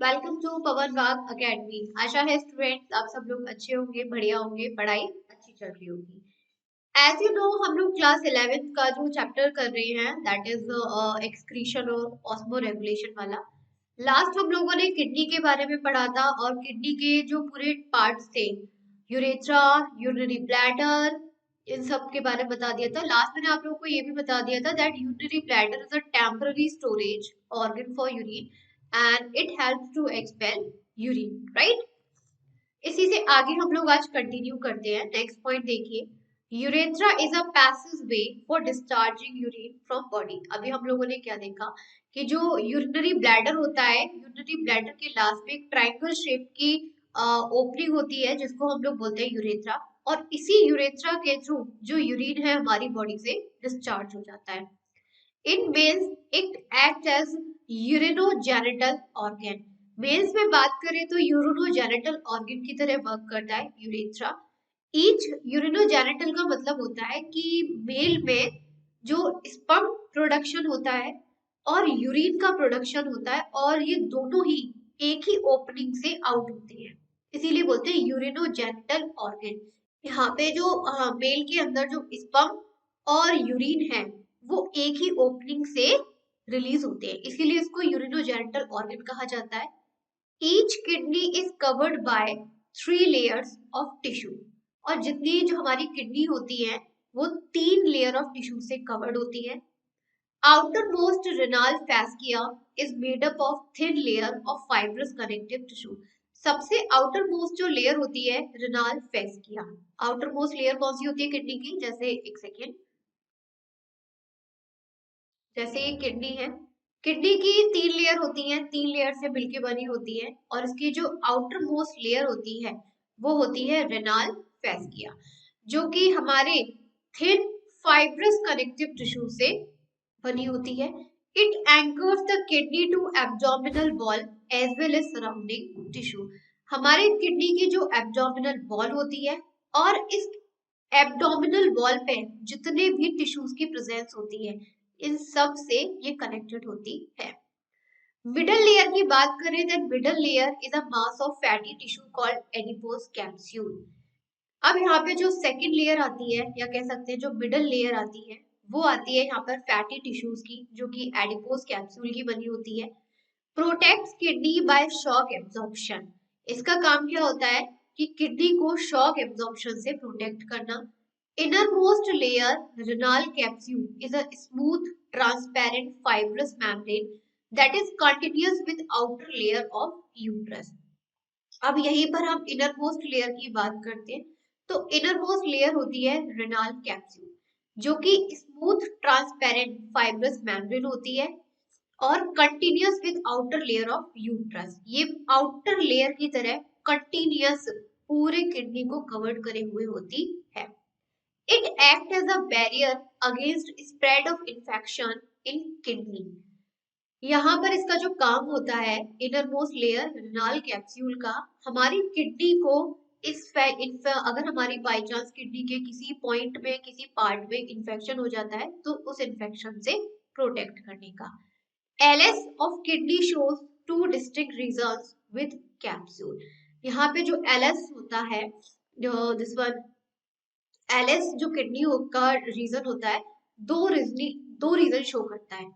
Welcome to पवन वाग academy. आशा है students आप सब लोग अच्छे होंगे, बढ़िया होंगे, पढ़ाई अच्छी चल रही होगी। एज यू नो हम लोग क्लास 11th का जो चैप्टर कर रहे हैं दैट इज एक्सक्रीशन और ऑस्मो रेगुलेशन वाला। लास्ट हम लोगों ने किडनी के बारे में पढ़ा था और किडनी के जो पूरे पार्ट्स थे, यूरेथ्रा, यूरिनरी ब्लैडर, इन सब के बारे में बता दिया था। लास्ट मैंने आप लोगों को ये भी बता दिया था that urinary bladder is a temporary storage organ for urine and it helps to expel urine, right. इसी से आगे हम लोग आज कंटिन्यू करते हैं। नेक्स्ट पॉइंट देखिए, urethra is a passage way for discharging urine from body. अभी हम लोगों ने क्या देखा कि जो यूरिनरी ब्लैडर होता है, यूरिनरी ब्लैडर के लास्ट में एक ट्रायंगल शेप की ओपनिंग होती है जिसको हम लोग बोलते हैं यूरेथ्रा, और इसी यूरेथ्रा के थ्रू जो यूरिन है हमारी बॉडी से डिस्चार्ज हो जाता है। In males, it acts as urinogenital organ. Males में बात करें तो यूरिनोजेनिटल ऑर्गन की तरह वर्क करता है यूरेथ्रा। ईच यूरिनोजेनिटल का मतलब होता है कि मेल में जो स्पर्म प्रोडक्शन होता है और यूरिन का प्रोडक्शन होता है, और ये दोनों ही एक ही ओपनिंग से आउट होते हैं, इसीलिए बोलते हैं यूरिनोजेनिटल ऑर्गन। यहाँ पे जो मेल के अंदर जो स्पर्म और यूरिन है वो एक ही ओपनिंग से रिलीज होते हैं, इसीलिए इसको यूरिनोजेनिटल ऑर्गन कहा जाता है। Each kidney is covered by 3 layers of tissue, और जितनी जो हमारी किडनी होती है वो 3 लेयर ऑफ टिश्यू से कवर्ड होती है। Outer most renal fascia is made up of thin layer of fibrous connective tissue. सबसे आउटर मोस्ट जो लेयर होती है renal fascia. Outer most layer कौन सी होती है किडनी की? जैसे एक सेकेंड, जैसे ये किडनी है, किडनी की 3 लेयर होती हैं, 3 लेयर से मिलकर बनी होती है, और इसकी जो आउटर मोस्ट लेयर होती है वो होती है रेनाल फैस्किया, जो कि हमारे थिन फाइब्रस कनेक्टिव टिश्यू से बनी होती है। It anchors the kidney to abdominal wall as well as surrounding tissue. हमारे किडनी की जो एब्डोमिनल वॉल होती है और इस एब्डोमिनल वॉल पे जितने भी टिश्यूज की प्रेजेंस होती है इन सब से ये कनेक्टेड होती है। मिडल लेयर की बात करें then middle layer is a mass of fatty tissue called adipose capsule. अब यहाँ पे जो सेकंड लेयर आती है, या कह सकते हैं जो मिडल लेयर आती है, वो आती है यहाँ पर फैटी टिश्यूज की, जो कि एडिपोज कैप्सूल की बनी होती है। Protects kidney by shock absorption. इसका काम क्या होता है कि किडनी को शॉक एब्जॉर्प्शन से प्रोटेक्ट करना। Innermost layer renal capsule is a smooth, transparent, fibrous membrane that is continuous with outer layer of uterus. अब यहीं पर हम इनरमोस्ट लेयर की बात करते हैं, तो इनरमोस्ट लेयर होती है रेनाल कैप्सूल, जो कि स्मूथ, ट्रांसपेरेंट, फाइब्रस मेम्ब्रेन होती है और continuous with outer layer of uterus. ये आउटर लेयर की तरह कंटिन्यूस पूरे किडनी को कवर्ड करे हुए होती है। It acts as a barrier against spread of infection in kidney. यहाँ पर इसका जो काम होता है इनरमोस्ट लेयर रेनाल कैप्सूल का, हमारी किडनी को अगर हमारी बाई चांस किडनी के किसी पॉइंट में, किसी पार्ट में इन्फेक्शन हो जाता है तो उस इन्फेक्शन से प्रोटेक्ट करने का। LS of kidney shows 2 distinct regions with capsule. यहाँ पे जो एलएस होता है, जो दिस वन एलएस जो किडनी का रीजन होता है, दो रीजन शो करता है।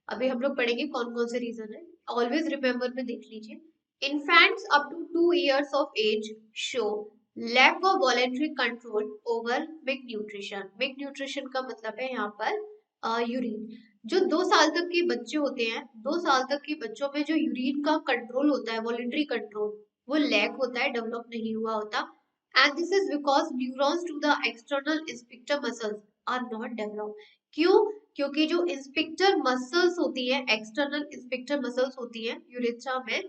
अभी हम लोग पढ़ेंगे कौन कौन से रीजन है, ऑलवेज रिमेम्बर में देख लीजिए। Infants up to 2 years of age show lack of voluntary control over milk nutrition. Milk nutrition का मतलब है यहाँ पर यूरिन। जो 2 साल तक के बच्चे होते हैं, 2 साल तक के बच्चों में जो यूरिन का कंट्रोल होता है, वॉलेंट्री कंट्रोल, वो लैक होता है, डेवलप नहीं हुआ होता। And this is because neurons to the external sphincter muscles are not developed. क्यों? क्योंकि जो स्फिंक्टर मसल्स होती है, एक्सटर्नल स्फिंक्टर मसल्स होती है यूरेथ्रा में,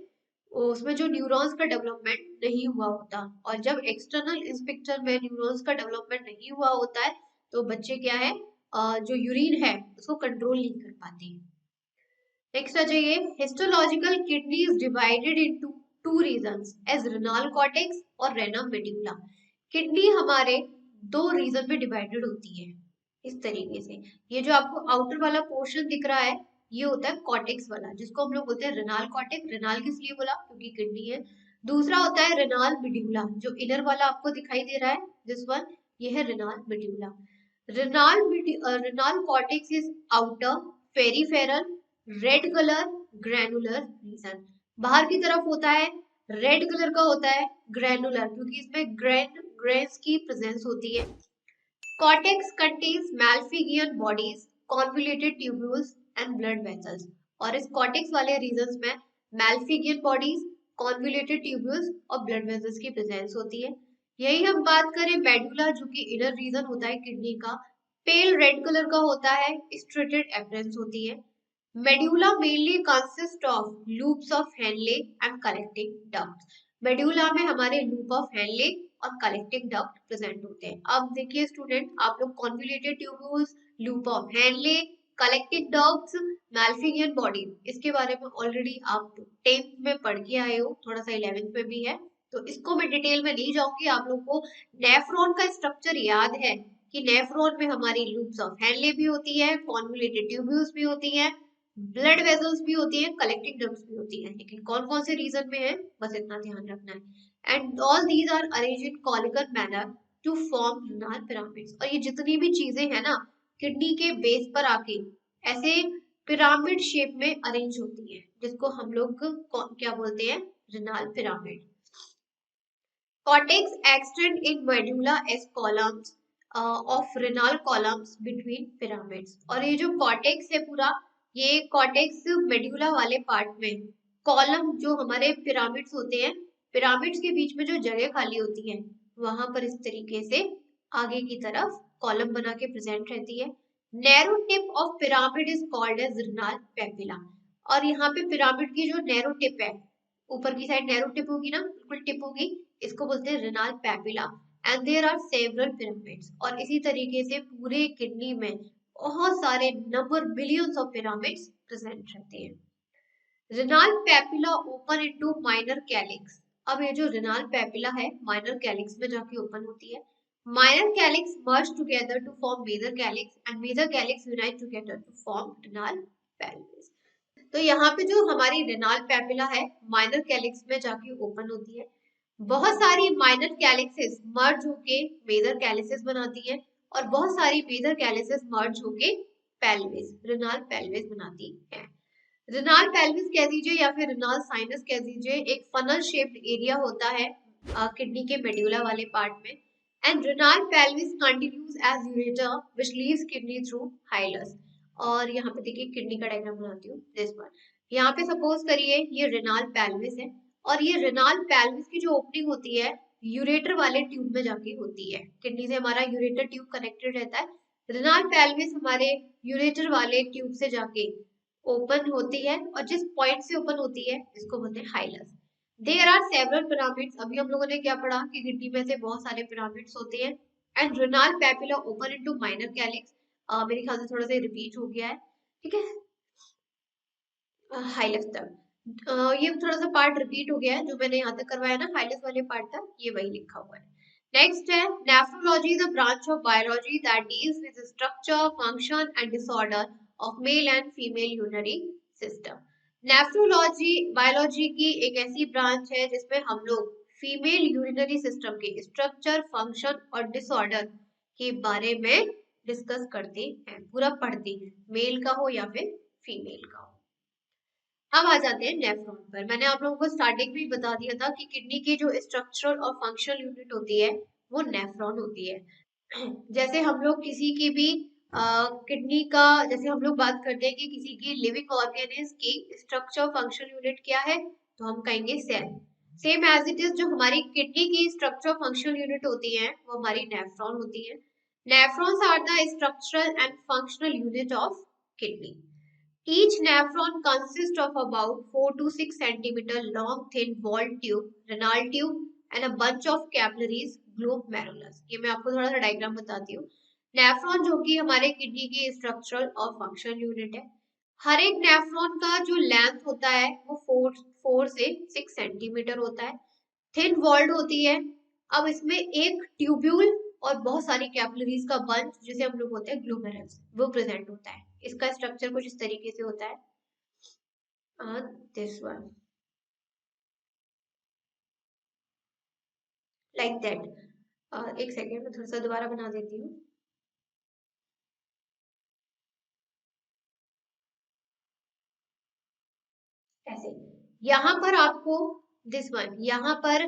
उसमें जो न्यूरॉन्स का डेवलपमेंट नहीं हुआ होता, और जब एक्सटर्नल स्फिंक्टर में न्यूरॉन्स का डेवलपमेंट नहीं हुआ होता है तो बच्चे क्या है, जो यूरिन है उसको कंट्रोल नहीं कर पाते। नेक्स्ट आ जाइए, histological kidney is divided into 2 regions as renal cortex और रेनम मेड्यूला। किडनी हमारे 2 रीजन में डिवाइडेड होती है इस तरीके से। ये जो आपको आउटर वाला पोर्शन दिख रहा है ये होता है कॉर्टेक्स वाला, जिसको हम लोग बोलते हैं रेनाल कॉर्टेक्स। रेनाल किस लिए बोला, क्योंकि किडनी है। दूसरा होता है रेनाल मेड्यूला, जो इनर वाला आपको दिखाई दे रहा है, दिस वन, ये है renal medulla. Renal cortex is outer, peripheral, red colour, granular region. बाहर की तरफ होता है, रेड कलर का होता है, ग्रैनुलर, क्योंकि इसमें ग्रेन्स की प्रेजेंस होती है। Cortex contains malpighian bodies, convoluted tubules and blood vessels. और इस कॉर्टेक्स वाले रीजन्स में मैल्फिगियन बॉडीज, कॉन्वोल्यूटेड ट्यूब्यूल्स और ब्लड वेसल्स की प्रेजेंस होती है। यही हम बात करें मेडुला, जो कि इनर रीजन होता है किडनी का, पेल रेड कलर का होता है, स्ट्रेटेड अपीयरेंस होती है। Medulla mainly consist of loops of Henle and collecting ducts. Medulla में हमारे लूप ऑफ हेनले और कलेक्टिंग डक्ट प्रेजेंट होते हैं। अब देखिए स्टूडेंट, आप लोग convoluted tubules, loop of Henle, collecting ducts, malpighian body, इसके बारे में ऑलरेडी आप 10th में पढ़ के आए हो, थोड़ा सा 11th में भी है, तो इसको मैं डिटेल में नहीं जाऊंगी। आप लोग को नेफ्रॉन का स्ट्रक्चर याद है कि नेफ्रॉन में हमारी लूप्स ऑफ हेनले भी होती है, कॉन्वोल्यूटेड ट्यूब्यूल्स भी होती है, ब्लड वेसल्स भी होती है, कलेक्टिंग डक्ट्स भी होती है, लेकिन कौन कौन से रीजन में है बस इतना ध्यान रखना है। And all these are arranged in conical manner to form renal pyramids. और ये जितनी भी चीजें हैं ना, किडनी के बेस पर आके ऐसे पिरामिड शेप में अरेंज होती है, जिसको हम लोग क्या बोलते हैं, renal pyramid. Cortex extend in medulla as columns of renal columns between pyramids। और ये जो कॉर्टेक्स है पूरा, ये कॉर्टेक्स मेडुला वाले पार्ट में कॉलम, जो हमारे पिरामिड्स होते हैं, पिरामिड्स के बीच में जो जगह खाली होती है, वहां पर इस तरीके से आगे की तरफ कॉलम बना के प्रेजेंट रहती है। Narrow tip of pyramid is called as renal papilla. और यहाँ पे पिरामिड की जो नैरो टिप है, ऊपर की साइड नैरो टिप होगी ना, बिल्कुल टिप होगी, इसको बोलते हैं renal papilla. And there are several pyramids. और इसी तरीके से पूरे किडनी में बहुत सारे number billions of pyramids present रहते हैं। Renal papilla open into minor calyx. अब ये जो रेनाल पेपिला है, माइनर कैलिक्स में जाके ओपन होती है। Minor calyx merge together to form major calyx and major calyx unite together to form renal pelvis. तो यहाँ पे जो हमारी रेनाल पेपिला है, माइनर कैलिक्स में जाके ओपन होती है। बहुत सारी माइनर कैलिक्सेस मर्ज होके मेजर कैलिसेस बनाती है, और बहुत सारी मेजर कैलिसेस मर्ज होके पेल्विस, रेनाल पेल्विस बनाती है। रेनाल पेल्विस कह दीजिए या फिर रेनाल साइनस कह दीजिए, एक फनल शेप्ड एरिया होता है किडनी के मेडुला वाले पार्ट में। And renal pelvis continues as ureter which leaves kidney through hilus. और यहाँ पे देखिए किडनी का डायग्राम बनाती हूँ, दिस वन। यहाँ पे सपोज करिए ये रेनाल पेल्विस है, और ये रेनाल पेल्विस की जो ओपनिंग होती है, यूरेटर वाले ट्यूब में जाके होती है। किडनी से हमारा यूरेटर ट्यूब कनेक्टेड रहता है, रेनाल पेल्विस हमारे यूरेटर वाले ट्यूब से जाके ओपन होती है, और जिस पॉइंट से ओपन होती है इसको बोलते हैं hilus. There are several pyramids. अभी हम लोगों ने क्या पढ़ा कि किडनी में से बहुत सारे पिरामिड्स होते हैं। And renal papilla open into minor calyx. मेरे ख्याल से थोड़ा सा रिपीट हो गया है, ठीक है, हाइलस तक। ये थोड़ा सा पार्ट रिपीट हो गया है, जो मैंने यहाँ तक करवाया ना हाइलस वाले पार्ट तक, ये वही लिखा हुआ है। नेक्स्ट है nephrology is a branch of biology that deals with structure, function and disorder of male and female urinary system. Nephrology biology की एक ऐसी ब्रांच है जिसमें हम लोग फीमेल यूरिनरी सिस्टम के स्ट्रक्चर, फंक्शन और डिसऑर्डर के बारे में डिस्कस करते हैं, पूरा पढ़ते हैं, मेल का हो या फिर फीमेल का हो। अब आ जाते हैं नेफ्रॉन पर। मैंने आप लोगों को स्टार्टिंग में ही बता दिया था कि किडनी की जो स्ट्रक्चरल और फंक्शनल यूनिट होती है वो नेफ्रॉन होती है। जैसे हम लोग किसी की भी किडनी का, जैसे हम लोग बात करते हैं कि किसी की लिविंग ऑर्गेनिज की स्ट्रक्चर फंक्शनल यूनिट क्या है, तो हम कहेंगे cell. Same as it is जो हमारी किडनी की स्ट्रक्चर फंक्शनल यूनिट होती है वो हमारी नेफ्रॉन होती है। Nephrons are the structural and functional unit of kidney. Each nephron consists of about 4 to 6 centimeter long thin walled tube, renal tube and a bunch of capillaries, glomerulus। ये मैं आपको थोड़ा सा डायग्राम बताती हूँ। नेफ्रॉन जो कि हमारे किडनी की स्ट्रक्चरल और फंक्शनल यूनिट है। हर एक नेफ्रॉन का जो लेंथ होता है वो 4 से 6 सेंटीमीटर होता है, थिन वॉल्ड होती है। अब इसमें एक ट्यूब्यूल और बहुत सारी कैपिलरीज का बंच जिसे हम लोग बोलते हैं ग्लोमेरुलस, वो प्रेजेंट होता है। इसका स्ट्रक्चर कुछ इस तरीके से होता है, दिस वन लाइक दैट। एक सेकेंड मैं थोड़ा सा दोबारा बना देती हूँ। ऐसे यहाँ पर आपको दिस वन, यहाँ पर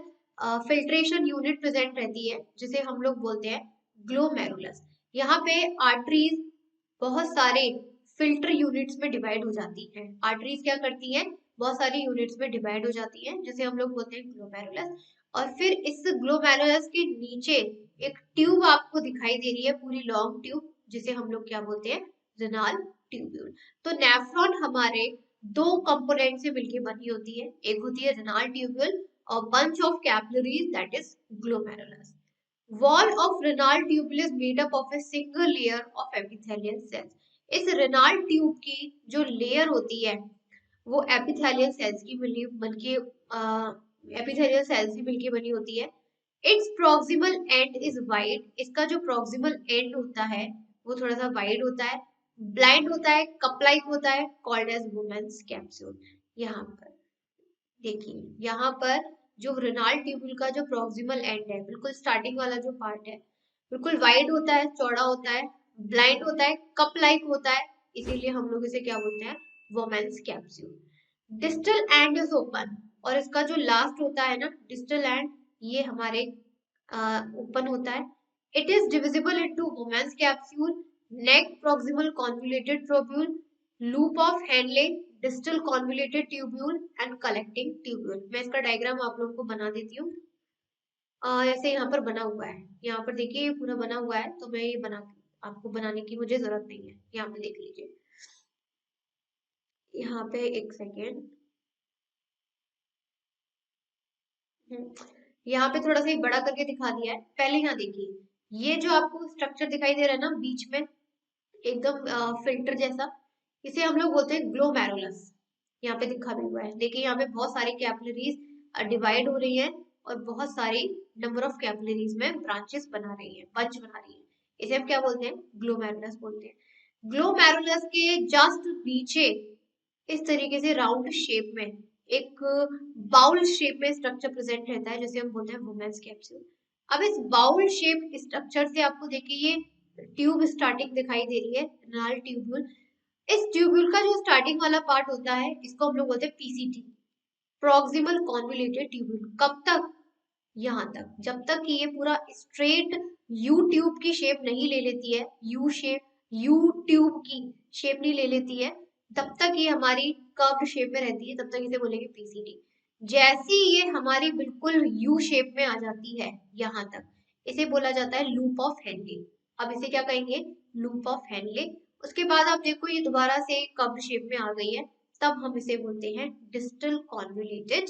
फिल्ट्रेशन यूनिट प्रेजेंट रहती है जिसे हम लोग बोलते हैं ग्लोमेरुलस। यहाँ पे आर्टरीज बहुत सारे फिल्टर यूनिट्स में डिवाइड हो जाती हैं। आर्टरीज क्या करती हैं, बहुत सारी यूनिट्स में डिवाइड हो जाती हैं जिसे हम लोग बोलते हैं ग्लोमेरुलस। और फिर इस ग्लोमेरुलस के नीचे एक ट्यूब आपको दिखाई दे रही है, पूरी लॉन्ग ट्यूब, जिसे हम लोग क्या बोलते हैं, रेनाल ट्यूब्यूल। तो नेफ्रॉन हमारे दो कंपोनेंट से मिलकर बनी होती है, एक होती है रेनाल ट्यूब्यूल और bunch of capillaries that is glomerulus. Wall of renal tubule is made up of a single layer of epithelial cells. इस रेनाल ट्यूब की जो लेयर होती है वो एपिथेलियल सेल्स की मिली बनके एपिथेलियल सेल्स की मिलके बनी होती है। It's proximal and is wide, इसका जो प्रॉक्सिमल एंड होता है वो थोड़ा सा वाइड होता है, ब्लाइंड होता है, कप लाइक होता है, कॉल्ड एज वुमेन्स कैप्सूल। यहाँ पर देखिए, यहाँ पर जो रेनाल ट्यूब्यूल का जो प्रॉक्सिमल एंड है, बिल्कुल स्टार्टिंग वाला जो पार्ट है, बिल्कुल वाइड होता है, चौड़ा होता है, ब्लाइंड होता है, कप लाइक होता है, इसीलिए हम लोग इसे क्या बोलते हैं, Bowman's capsule. Distal end is open, और इसका जो लास्ट होता है ना डिस्टल एंड, ये हमारे ओपन होता है। It is divisible into Bowman's capsule, neck proximal convoluted tubule, loop of Henle, distal convoluted tubule and collecting tubule. मैं इसका डायग्राम आप लोगों को बना देती हूँ। ऐसे यहाँ पर बना हुआ है, यहाँ पर देखिए ये पूरा बना हुआ है, तो मैं ये बना आपको बनाने की मुझे जरूरत नहीं है। यहाँ पे देख लीजिए, यहाँ पे एक सेकेंड, यहाँ पे थोड़ा सा ही बड़ा करके दिखा दिया है। पहले यहाँ देखिए, ये जो आपको स्ट्रक्चर दिखाई दे रहा है ना बीच में एकदम फिल्टर जैसा, इसे हम लोग बोलते हैं ग्लोमेरुलस। यहाँ पे दिखा भी हुआ है, देखिए यहाँ पे बहुत सारी कैपिलरीज डिवाइड हो रही है और बहुत सारी नंबर ऑफ कैपिलरीज में ब्रांचेस बना रही है, बंच बना रही है। इसे हम क्या बोलते हैं, ग्लोमेरुलस बोलते हैं। ग्लोमेरुलस के जस्ट नीचे इस तरीके से राउंड शेप में एक बाउल शेप में स्ट्रक्चर प्रेजेंट रहता है जिसे हम बोलते हैं वुमेन्स कैप्सूल। अब इस बाउल शेप स्ट्रक्चर से आपको देखिए ये ट्यूब स्टार्टिंग दिखाई दे रही है, रेनाल ट्यूब्यूल। इस ट्यूब्यूल का जो स्टार्टिंग वाला पार्ट होता है इसको हम लोग बोलते हैं पीसीटी, प्रॉक्सिमल कॉन्वोल्यूटेड ट्यूब्यूल। कब तक, यहाँ तक, जब तक कि ये पूरा स्ट्रेट यू ट्यूब की शेप नहीं ले लेती है, यू शेप, यू ट्यूब की शेप नहीं ले लेती है, तब तक ये हमारी कर्व्ड शेप में रहती है, तब तक इसे बोलेंगे पीसीटी। जैसी ये हमारी बिल्कुल यू शेप में आ जाती है यहाँ तक, इसे बोला जाता है लूप ऑफ हेनले। अब इसे क्या कहेंगे, लूप ऑफ हेनले। उसके बाद आप देखो ये दोबारा से कर्व्ड शेप में आ गई है, तब हम इसे बोलते हैं डिस्टल कॉन्वोल्यूटेड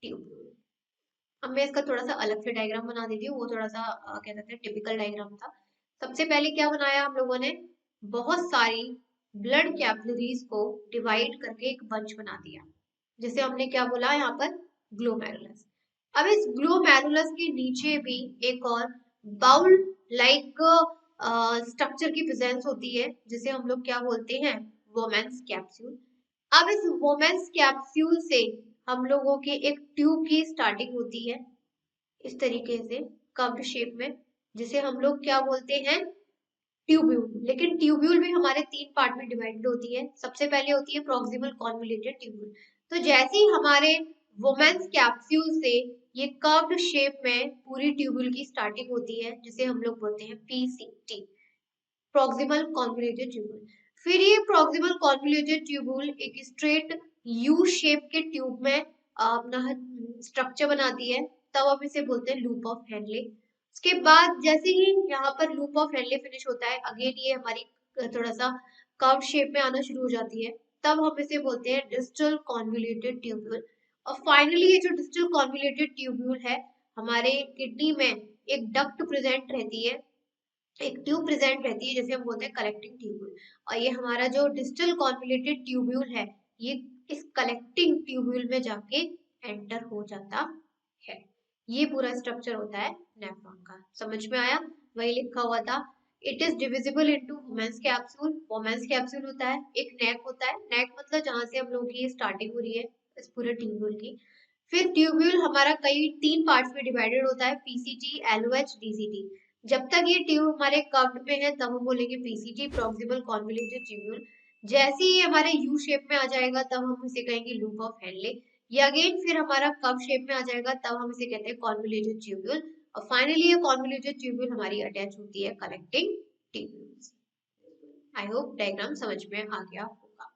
ट्यूब। अब मैं इसका थोड़ा सा अलग से डायग्राम बना देती हूँ, वो थोड़ा सा क्या कहते हैं टिपिकल डायग्राम था। सबसे पहले क्या बनाया हम लोगों ने, बहुत सारी ब्लड कैपिलरीज को डिवाइड करके एक बंच बना दिया, जिसे हमने क्या बोला यहाँ पर, ग्लोमेरुलस। अब इस ग्लोमेरुलस के नीचे भी एक और बाउल लाइक स्ट्रक्चर की प्रेजेंस होती है जिसे हम लोग क्या बोलते हैं, वोमेन्स कैप्सूल। अब इस वोमेन्स कैप्सूल से हम लोगों के एक ट्यूब की स्टार्टिंग होती है इस तरीके से कर्व्ड शेप में, जिसे हम लोग क्या बोलते हैं, ट्यूब्यूल। लेकिन ट्यूब्यूल भी हमारे तीन पार्ट में डिवाइडेड होती है। सबसे पहले होती है प्रॉक्सिमल कॉन्वोल्यूटेड ट्यूब्यूल। तो जैसे ही हमारे वुमेन्स कैप्सूल से ये कर्व्ड शेप में पूरी ट्यूब्यूल की स्टार्टिंग होती है जिसे हम लोग बोलते हैं पीसीटी, प्रॉक्सिमल कॉन्वोल्यूटेड ट्यूब्यूल। फिर ये प्रॉक्सिमल कॉन्वोल्यूटेड ट्यूब्यूल एक स्ट्रेट यू शेप के ट्यूब में अपना स्ट्रक्चर बनाती है, तब हम इसे बोलते हैं लूप ऑफ हेनले। उसके बाद जैसे ही यहाँ पर लूप ऑफ हेनले फिनिश होता है, अगेन ये हमारी थोड़ा सा कर्व शेप में आना शुरू हो जाती है, तब हम इसे बोलते हैं डिस्टल कॉन्वोल्यूटेड ट्यूब्यूल। और फाइनली ये जो डिस्टल कॉन्वोल्यूटेड ट्यूब्यूल है, हमारे किडनी में एक डक्ट प्रेजेंट रहती है, एक ट्यूब प्रेजेंट रहती है जिसे हम बोलते हैं कलेक्टिंग ट्यूब्यूल। और ये हमारा जो डिस्टल कॉन्वोल्यूटेड ट्यूब्यूल है, ये इस कलेक्टिंग ट्यूब्यूल में जाके एंटर हो जाता है। ये पूरा स्ट्रक्चर होता है नेफ्रॉन का। समझ में आया? वही लिखा हुआ था। It is divisible into Bowman's capsule. Bowman's capsule होता है, एक नेक होता है, नेक मतलब जहां से हम लोगों की स्टार्टिंग हो रही है इस पूरे ट्यूब्यूल की। फिर ट्यूब्यूल हमारा कई 3 पार्ट्स में डिवाइडेड होता है, पीसीटी, एलओएच, डीसीटी। जब तक ये ट्यूब हमारे कर्व्ड में है तब हम बोलेंगे पीसीटी, प्रॉक्सिमल कॉन्वोल्यूटेड ट्यूब्यूल। जैसे ही हमारे यू शेप में आ जाएगा तब हम इसे कहेंगे लूप ऑफ हेनले। ये अगेन फिर हमारा कर्व शेप में आ जाएगा तब हम इसे कहते हैं कॉन्वोल्यूटेड ट्यूब्यूल। और फाइनली ये कॉन्वोल्यूटेड ट्यूब्यूल हमारी अटैच होती है collecting tubules. I hope diagram समझ में आ गया होगा।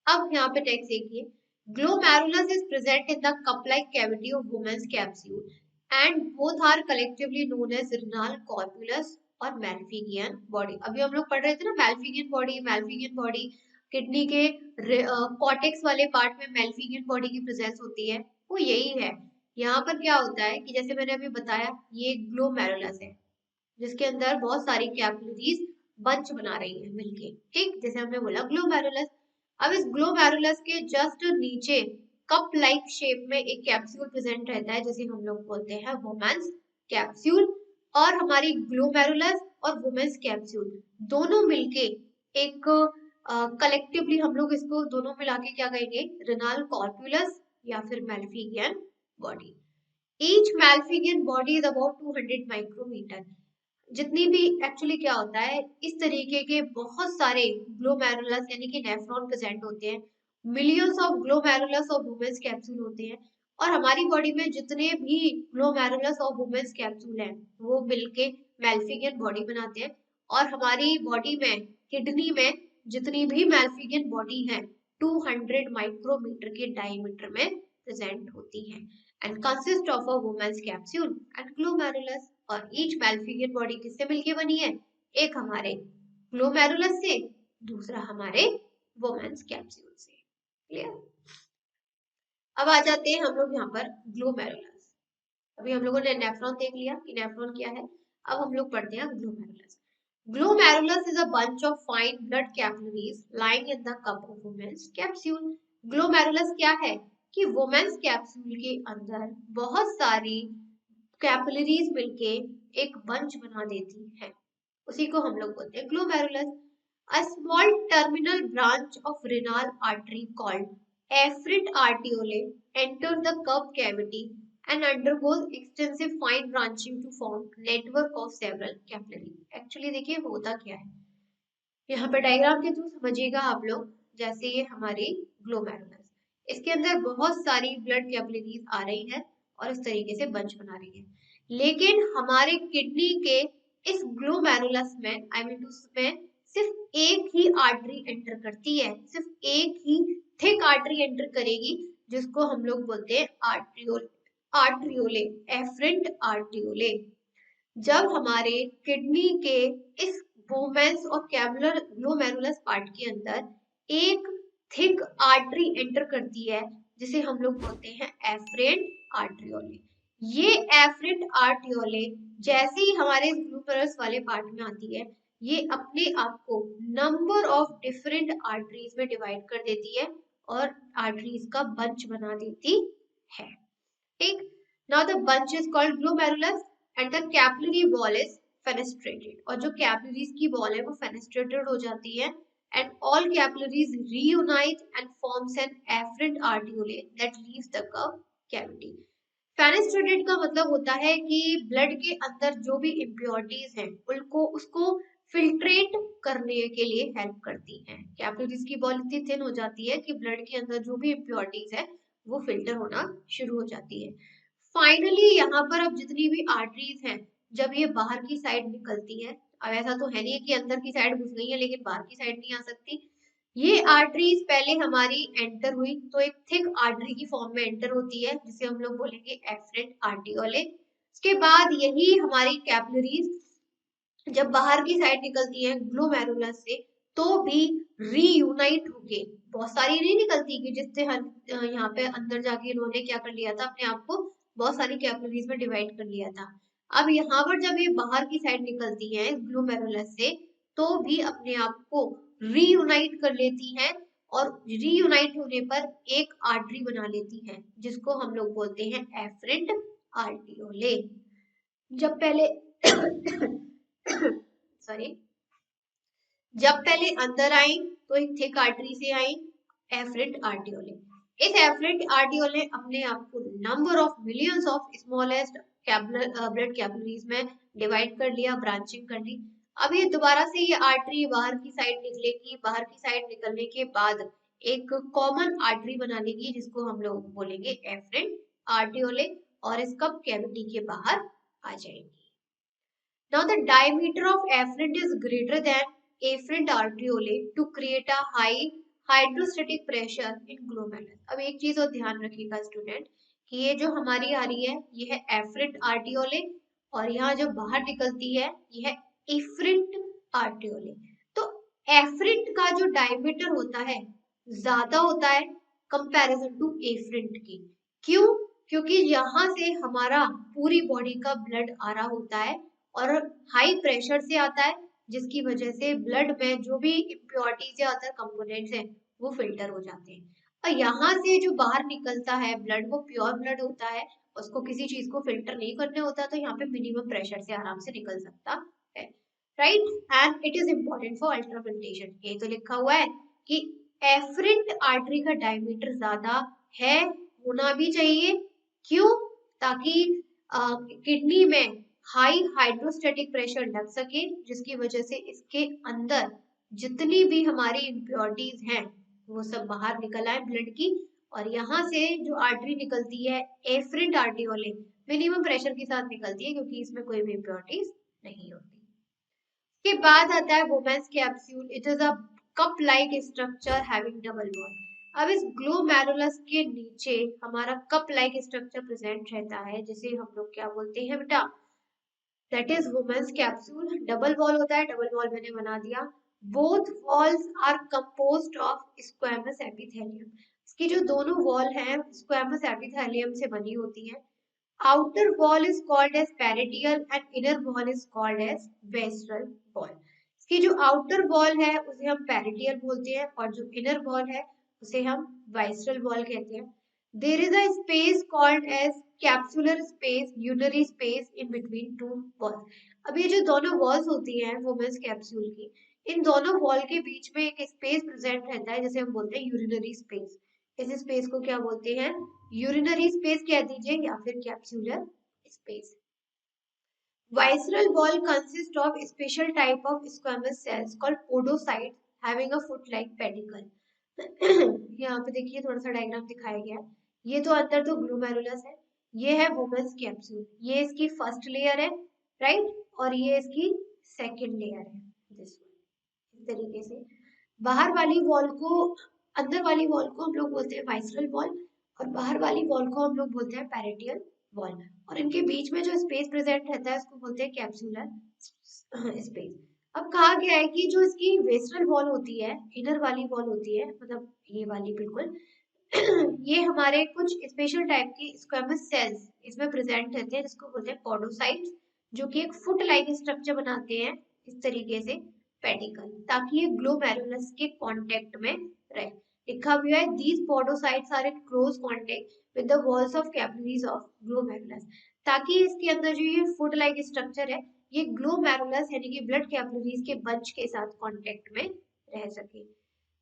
अब यहाँ पे टेक्स्ट देखिए, glomerulus is present in the cup like cavity of Bowman's capsule and both are collectively known as renal corpuscle और मैल्फिगियन बॉडी। अभी हम लोग पढ़ रहे थे ना मैल्फिगियन बॉडी, मैल्फिगियन बॉडी किडनी के कॉर्टेक्स वाले पार्ट में मैल्फिगियन बॉडी की प्रेजेंस होती है, वो यही है। यहाँ पर क्या होता है कि जैसे मैंने अभी बताया ये ग्लोमेरुलस है जिसके अंदर बहुत सारी कैपिलरीज बंच बना रही है मिलके, ठीक, जैसे हमने बोला ग्लोमेरुलस। अब इस ग्लोमेरुलस के जस्ट नीचे कप लाइक शेप में एक कैप्सूल प्रेजेंट रहता है जिसे हम लोग बोलते हैं वुमेन्स कैप्सूल। और हमारी ग्लोमेरुलस और वुमेन्स कैप्सूल दोनों मिलके एक कलेक्टिवली हम लोग इसको दोनों मिला के क्या कहेंगे, रिनल कॉर्पुलस या फिर malpighian body. Each मैल्फिगियन body is about 200 micrometre. जितनी भी एक्चुअली क्या होता है, इस तरीके के बहुत सारे ग्लोमेरुलस यानी कि नेफ्रॉन प्रेजेंट होते हैं, मिलियंस ऑफ ग्लोमेरुलस और वुमेन्स कैप्सूल होते हैं। और हमारी बॉडी में जितने भी ग्लोमेरुलस और वुमेन्स कैप्सूल हैं वो मिलके मैल्फिगियन बॉडी बनाते हैं। और हमारी बॉडी में किडनी में जितनी भी मैल्फिगियन बॉडी है 200 माइक्रोमीटर के डायमीटर में प्रेजेंट होती है and consist of a Bowman's capsule and glomerulus. और ईच मैल्फिगियन बॉडी किससे मिलके बनी है, एक हमारे ग्लोमेरुलस से, दूसरा हमारे वुमेन्स कैप्सूल से। क्लियर। अब आ जाते हैं हम लोग यहाँ पर ग्लोमेरुलस। अभी हम लोगों ने नेफ्रॉन देख लिया कि नेफ्रॉन क्या है, अब हम लोग पढ़ते हैं glomerulus. Glomerulus is a bunch of fine blood capillaries lying in the cup of women's capsule. Glomerulus क्या है कि women's capsule के अंदर बहुत सारी कैपिलरीज मिलके एक बंच बना देती है, उसी को हम लोग बोलते हैं glomerulus. A small terminal branch of renal artery called afferent arteriole enters the cup cavity and undergoes extensive fine branching to form network of several capillaries. Actually देखिए होता क्या है, यहाँ पर डायग्राम के थ्रू समझिएगा आप लोग। जैसे ये हमारी ग्लोमेरुलस, इसके अंदर बहुत सारी ब्लड कैपिलरीज आ रही है और इस तरीके से बंच बना रही है, लेकिन हमारे किडनी के इस ग्लोमेरुलस में आई मीन उसमें सिर्फ एक ही आर्टरी एंटर करती है, सिर्फ एक ही थिक आर्टरी एंटर करेगी जिसको हम लोग बोलते हैं आर्ट्रियोले, एफरेंट आर्ट्रियोले। जब हमारे किडनी के इस वुमेन्स और कैबुलर ग्लोमेरुलस पार्ट के अंदर एक थिक आर्टरी एंटर करती है जिसे हम लोग बोलते हैं एफरेंट आर्ट्रियोले। ये एफरेंट आर्ट्रियोले जैसे ही हमारे ग्लोमेरुलस वाले पार्ट में आती है ये अपने आप को नंबर ऑफ डिफरेंट आर्टरीज में डिवाइड कर देती है और आर्टरीज का बंच बना देती है, ठीक। Now the bunch is called glomerulus and the capillary wall is fenestrated. और जो कैपिलरीज की वॉल है वो फेनेस्ट्रेटेड हो जाती है and all capillaries reunite and forms an efferent arteriole that leaves the curve cavity. Fenestrated का मतलब होता है कि ब्लड के अंदर जो भी इम्प्योरिटीज हैं उनको उसको फिल्ट्रेट करने के लिए हेल्प करती हैं। कैपिलरीज की वॉल इतनी थिन हो जाती है कि ब्लड के अंदर जो भी इम्प्योरिटीज है वो फिल्टर होना शुरू हो जाती है। फाइनली यहाँ पर अब जितनी भी आर्टरीज हैं जब ये बाहर की साइड निकलती है, अब ऐसा तो है नहीं कि अंदर की साइड घुस गई है लेकिन बाहर की साइड नहीं आ सकती, ये आर्टरीज पहले हमारी एंटर हुई तो एक थिक आर्टरी की फॉर्म में एंटर होती है जिसे हम लोग बोलेंगे एफरेंट आर्टियोले। उसके बाद यही हमारी कैपिलरीज जब बाहर की साइड निकलती है ग्लोमेरुलस से तो भी रीयूनाइट होके, बहुत सारी नहीं निकलती कि जिससे यहाँ पे अंदर जाके इन्होंने क्या कर लिया था, अपने आप को बहुत सारी कैपिलरीज में डिवाइड कर लिया था। अब यहाँ पर जब ये बाहर की साइड निकलती है ग्लोमेरुलस से तो भी अपने आप को रीयूनाइट कर लेती है और रीयूनाइट होने पर एक आर्टरी बना लेती है जिसको हम लोग बोलते हैं एफरेंट आर्टियोले। जब पहले सॉरी, जब पहले अंदर आई तो एक थिक आर्टरी से आई एफरेंट आर्टियोले। इस एफरेंट आर्टियोले ने अपने आप को number of millions of smallest blood capillaries में डिवाइड कर लिया, ब्रांचिंग कर ली। अब ये दोबारा से ये आर्टरी बाहर की साइड निकलेगी, बाहर की साइड निकलने के बाद एक कॉमन आर्टरी बना लेगी जिसको हम लोग बोलेंगे एफरेंट आर्टियोले, और इस कप कैविटी के बाहर आ जाएगी। Now the diameter of afferent is greater than afferent arteriole to create a high hydrostatic pressure in glomerulus। अब एक चीज और ध्यान रखिएगा स्टूडेंट कि ये जो हमारी आ रही है ये है एफरेंट आर्टियोले, और यहाँ जो बाहर निकलती है ये है एफरेंट आर्टियोले। तो एफरेंट का जो डायमीटर होता है ज्यादा होता है कंपैरिजन टू एफरेंट की। क्यों? क्योंकि यहाँ से हमारा पूरी बॉडी का ब्लड आ रहा होता है और हाई प्रेशर से आता है, जिसकी वजह से ब्लड में जो भी इम्प्योरिटीज या अदर कंपोनेंट्स हैं वो फिल्टर हो जाते हैं। और यहाँ से जो बाहर निकलता है ब्लड वो प्योर ब्लड होता है, उसको किसी चीज को फिल्टर नहीं करने होता, तो यहाँ पे मिनिमम प्रेशर से आराम से निकल सकता है, right. And it is important for ultrafiltration. ये तो लिखा हुआ है कि एफरेंट आर्टरी का डायमीटर ज्यादा है, होना भी चाहिए। क्यों? ताकि किडनी में हाई हाइड्रोस्टेटिक प्रेशर लग सके, जिसकी वजह से इसके अंदर जितनी भी हमारी इम्प्योरिटीज हैं वो सब बाहर निकल आए ब्लड की, और यहाँ से जो आर्टरी निकलती है एफरेंट आर्टियोले मिनिमम प्रेशर के साथ निकलती है क्योंकि इसमें कोई भी इम्प्योरिटीज नहीं होती। के बाद आता है Bowman's capsule. It is a cup like structure having double wall. अब इस ग्लोमेरुलस के नीचे हमारा कप लाइक स्ट्रक्चर प्रेजेंट रहता है, जिसे हम लोग क्या बोलते हैं बेटा? That is Bowman's capsule. Double wall होता है, डबल वॉल मैंने बना दिया। Both walls are composed of squamous epithelium. इसकी जो दोनों वॉल हैं स्क्वैमस एपिथेलियम से बनी होती है। Outer wall is called as parietal and inner wall is called as visceral wall. इसकी जो आउटर वॉल है उसे हम पेरिटियल बोलते हैं और जो इनर वॉल है उसे हम वेस्ट्रल वॉल कहते हैं। There is a space called as capsular space, urinary space in between two walls। अब ये जो दोनों वॉल्स होती हैं वुमेन्स कैप्सूल की, इन दोनों वॉल के बीच में एक स्पेस प्रेजेंट रहता है जिसे हम बोलते हैं यूरिनरी स्पेस। इस स्पेस को क्या बोलते हैं? यूरिनरी स्पेस कह दीजिए या फिर capsular space. Visceral wall consists of special type of squamous cells called podocytes having a foot-like pedicle। यहाँ पे देखिए थोड़ा सा डायग्राम दिखाया गया है। ये तो अंदर तो ग्लोमेरुलस है, ये है वुमेन्स कैप्सूल, ये इसकी फर्स्ट लेयर है, राइट, और ये इसकी सेकंड लेयर है। इस तरीके से बाहर वाली वॉल को, अंदर वाली वॉल को हम लोग बोलते हैं वाइसरल वॉल, और बाहर वाली वॉल को हम लोग बोलते हैं पेरिटियल वॉल, और इनके बीच में जो स्पेस प्रेजेंट रहता है उसको बोलते हैं कैप्सूलर स्पेस। अब कहा गया है कि जो इसकी वेस्ट्रल वॉल होती है, इनर वाली वॉल होती है, मतलब ये वाली बिल्कुल ये हमारे कुछ स्पेशल टाइप के स्क्वेमस सेल्स इसमें प्रेजेंट रहते हैं जिसको बोलते हैं पॉडोसाइट्स, जो कि एक फुट लाइक स्ट्रक्चर बनाते हैं इस तरीके से पेडिकल, ताकि ये ग्लोमेरुलस के कांटेक्ट में रहे। लिखा हुआ है these podocytes are in close contact with the walls of capillaries of glomerulus, ताकि इसके अंदर जो ये फुट लाइक स्ट्रक्चर है ये ग्लोमेरुलस यानी कि ब्लड कैपिलरीज के बंच के साथ कांटेक्ट में रह सके।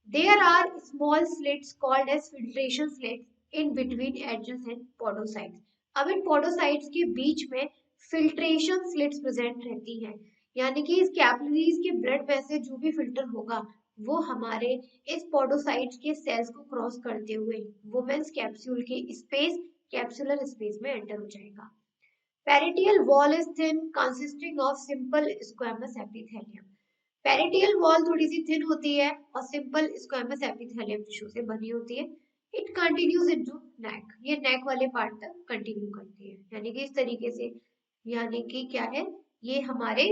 There are small slits called as filtration slits in between adjacent podocytes। अब इन podocytes के बीच में filtration slits present रहती हैं, यानी कि इस कैपिलरीज के ब्लड में से जो भी फिल्टर होगा वो हमारे इस podocytes के सेल्स को क्रॉस करते हुए वुमेन्स कैप्सूल के स्पेस, कैप्सुलर स्पेस में एंटर हो जाएगा। Peritoneal wall is thin, consisting of simple squamous epithelium। Parietal wall थोड़ी सी थिन होती है और सिंपल स्क्वेमस एपिथेलियम टिश्यू से बनी होती है। इट कंटिन्यूज इनटू नेक, ये नेक वाले पार्ट तक कंटिन्यू करती है, यानी कि इस तरीके से, यानी कि क्या है, ये हमारे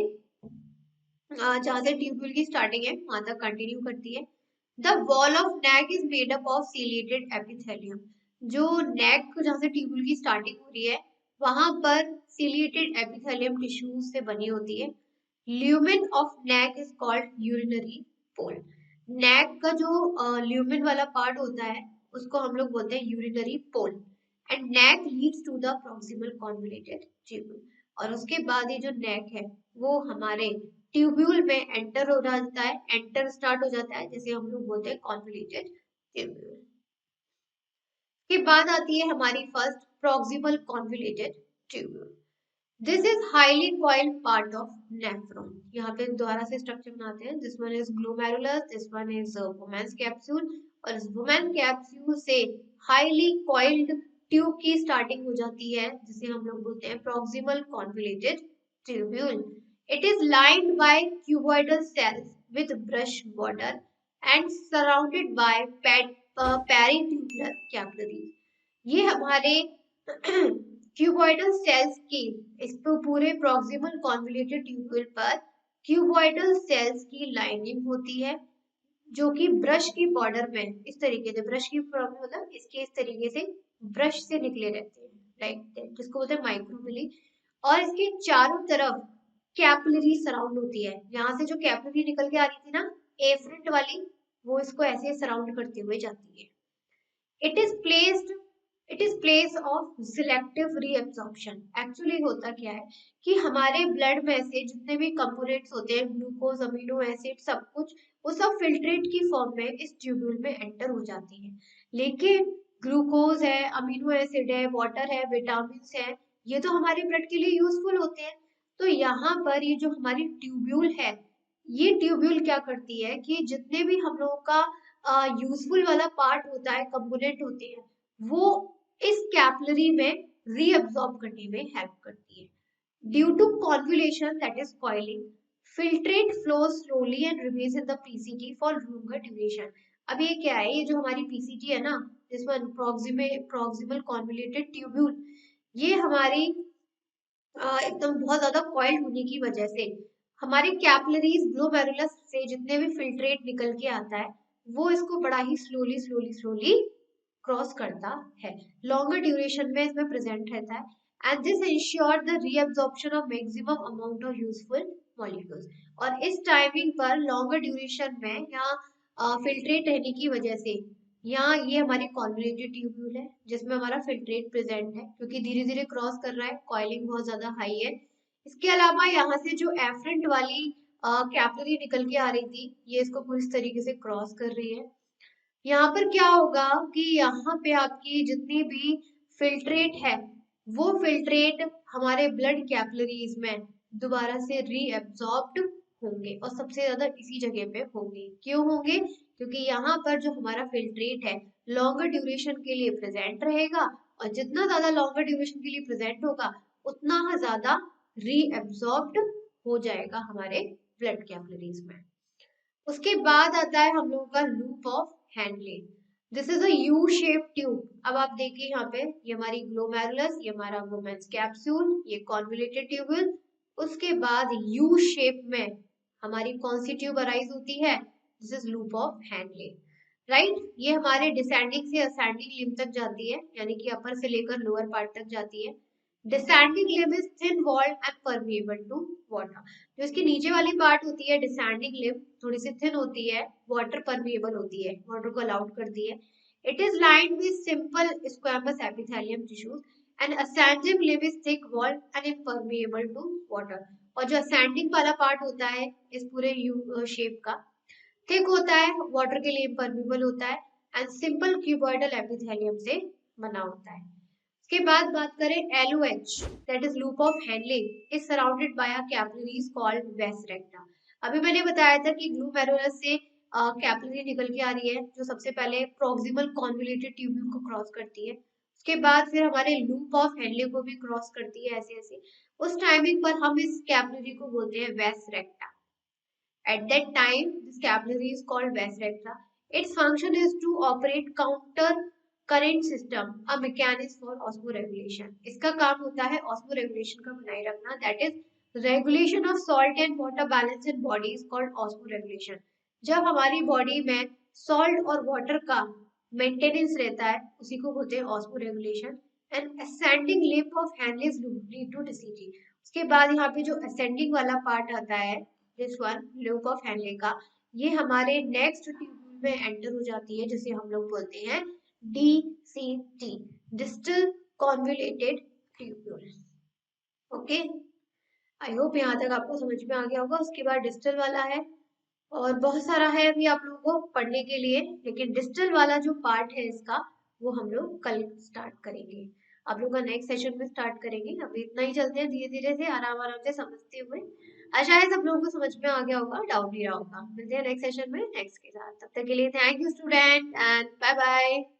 जहां से ट्यूब्यूल की स्टार्टिंग है वहां तक कंटिन्यू करती है। The wall of neck is made up of ciliated epithelium. जो नेक जहां से ट्यूब्यूल की स्टार्टिंग हो रही है वहां पर सीलिएटेड एपिथेलियम टिश्यूज से बनी होती है। Lumen of neck is called urinary pole. Neck का जो ल्यूमेन वाला पार्ट होता है उसको हम लोग बोलते हैं urinary pole. And neck leads to the proximal convoluted tubule. और उसके बाद ये जो नेक है वो हमारे ट्यूब्यूल में एंटर हो जाता है, एंटर स्टार्ट हो जाता है, जैसे हम लोग बोलते हैं कॉन्वोल्यूटेड ट्यूब्यूल। के बाद आती है हमारी first proximal convoluted tubule. This is highly coiled part of nephron. यहाँ पे दोबारा से स्ट्रक्चर बनाते हैं। This one is glomerulus, this one is Bowman's capsule, और इस वुमेन कैप्सूल से हाईली कॉइल्ड ट्यूब की स्टार्टिंग हो जाती है, जिसे हम लोग बोलते हैं proximal convoluted tubule. It is lined by cuboidal cells with brush border and surrounded by peritubular capillaries. ये हमारे क्यूबॉइडल सेल्स की, इस पूरे प्रॉक्सिमल कॉन्वोल्यूटेड ट्यूब्यूल पर क्यूबॉइडल सेल्स की लाइनिंग होती है, जो कि ब्रश की बॉर्डर में इस तरीके से, ब्रश की मतलब इसके इस तरीके से ब्रश से निकले रहते हैं, लाइक जिसको बोलते हैं माइक्रोविली। और इसके चारों तरफ कैपिलरी सराउंड होती है। यहाँ से जो कैपिलरी निकल के आ रही थी ना, एफरेंट वाली, वो इसको ऐसे सराउंड करते हुए जाती है। It is placed it is place of selective reabsorption. Actually होता क्या है कि हमारे ब्लड में से जितने भी कंपोनेंट्स होते हैं, ग्लूकोज, अमीनो एसिड, सब कुछ, वो सब फिल्ट्रेट की फॉर्म में इस ट्यूब्यूल में एंटर हो जाती है। लेकिन ग्लूकोज है, अमीनो एसिड है, वाटर है, विटामिन है, ये तो हमारे ब्लड के लिए यूजफुल होते हैं। तो यहाँ पर ये जो हमारी ट्यूब्यूल है, ये ट्यूब्यूल क्या करती है कि जितने भी हम लोगों का यूजफुल वाला पार्ट होता है, कंपोनेंट होते हैं, वो इस कैपिलरी में रीअब्सॉर्ब करने में हेल्प करती है। Due to convolution that is coiling, filtrate flows slowly and remains in the PCT for longer duration. अब ये क्या है, ये जो हमारी पीसीटी है ना, this one proximal convoluted tubule, ये हमारी एकदम बहुत ज्यादा कॉइल्ड होने की वजह से हमारे कैपिलरीज, ग्लोमेरुलस से जितने भी फिल्ट्रेट निकल के आता है, वो इसको बड़ा ही स्लोली स्लोली स्लोली क्रॉस करता है, लॉन्गर ड्यूरेशन में इसमें प्रेजेंट रहता है, and this ensure the reabsorption of maximum amount of useful molecules. और इस टाइमिंग पर लॉन्गर ड्यूरेशन में यहाँ फिल्ट्रेट रहने की वजह से यहाँ ये हमारी कॉन्वोल्यूटेड ट्यूब्यूल है, जिसमें हमारा फिल्ट्रेट प्रेजेंट है, क्योंकि धीरे धीरे क्रॉस कर रहा है, कॉइलिंग बहुत ज्यादा हाई है। इसके अलावा यहाँ से जो एफरेंट वाली कैपिलरी निकल के आ रही थी, ये इसको पूरी तरीके से क्रॉस कर रही है। यहाँ पर क्या होगा कि यहाँ पे आपकी जितनी भी फिल्ट्रेट है, वो फिल्ट्रेट हमारे ब्लड कैपिलरीज में दोबारा से रीअब्सॉर्ब्ड होंगे, और सबसे ज्यादा इसी जगह पे होंगे। क्यों होंगे? क्योंकि यहाँ पर जो हमारा फिल्ट्रेट है लॉन्गर ड्यूरेशन के लिए प्रेजेंट रहेगा, और जितना ज्यादा लॉन्गर ड्यूरेशन के लिए प्रेजेंट होगा, उतना ज्यादा रीअब्सॉर्ब्ड हो जाएगा हमारे ब्लड कैपिलरीज में। उसके बाद आता है हम लोगों का loop of handle. This is a U shape tube. अब आप देखिए यहाँ पे, ये हमारी ग्लोमेरुलस, ये हमारा वुमेन्स कैप्सूल, ये कॉन्वोल्यूटेड ट्यूब्यूल। उसके बाद यू शेप में हमारी कौन सी ट्यूब अराइज होती है? This is loop of handle, right. ये हमारे डिसेंडिंग से असेंडिंग लिम्ब तक जाती है, यानी कि अपर से लेकर लोअर पार्ट तक जाती है। Descending limb is thin walled and permeable to water. जो इसकी नीचे वाली पार्ट होती है डिसेंडिंग लिम्ब, थोड़ी सी थिन होती है, वाटर परमिएबल होती है, वाटर को अलाउड करती है। It is lined with simple squamous epithelium tissues, and ascending limb is thick walled and impermeable to water. और जो असेंडिंग वाला पार्ट होता है इस पूरे यू शेप का, थिक होता है, वाटर के लिए इम्परमिएबल होता है, एंड सिंपल क्यूबॉइडल एपिथेलियम से बना होता है। उसके बाद बात करें LOH, that is loop of handle, is surrounded by a capillaries called वास रेक्टा। अभी मैंने बताया था कि ग्लोमेरुलस से कैपिलरी निकल के आ रही है, जो सबसे पहले प्रॉक्सिमल कॉन्वोल्यूटेड ट्यूब्यूल को क्रॉस करती है, उसके बाद फिर हमारे लूप ऑफ हैंडले को भी क्रॉस करती है, ऐसे ऐसे। उस टाइमिंग पर हम इस कैपिलरी को बोलते हैं वास रेक्टा। At that time, this capillary is called vas recta. Its function is to operate counter current system, a mechanism for osmoregulation. इसका काम होता है osmoregulation का बनाए रखना, that is regulation of salt and water balance in body is called osmoregulation. जब हमारी body में salt और water का मेंटेनेंस रहता है, उसी को बोलते हैं osmoregulation. And ascending limb of Henle's lead to DCT. उसके बाद यहाँ पे जो ascending वाला पार्ट आता है, this one loop of handle का, ये हमारे नेक्स्ट ट्यूब्यूल में एंटर हो जाती है, जिसे हम लोग बोलते हैं DCT, distal convoluted tubule. Okay, I hope यहाँ तक आपको समझ में आ गया होगा। उसके बाद डिजिटल वाला है और बहुत सारा है अभी आप लोगों को पढ़ने के लिए, लेकिन डिजिटल वाला जो पार्ट है इसका वो हम लोग कल स्टार्ट करेंगे। आप लोग का नेक्स्ट सेशन में स्टार्ट करेंगे। अभी इतना ही चलते हैं धीरे धीरे से, आराम आराम से समझते हुए। आशा है सब लोगों को समझ में आ गया होगा, डाउट नहीं रहा होगा। मिलते हैं नेक्स्ट सेशन में नेक्स्ट के साथ। तब तक के लिए thank you student and bye bye.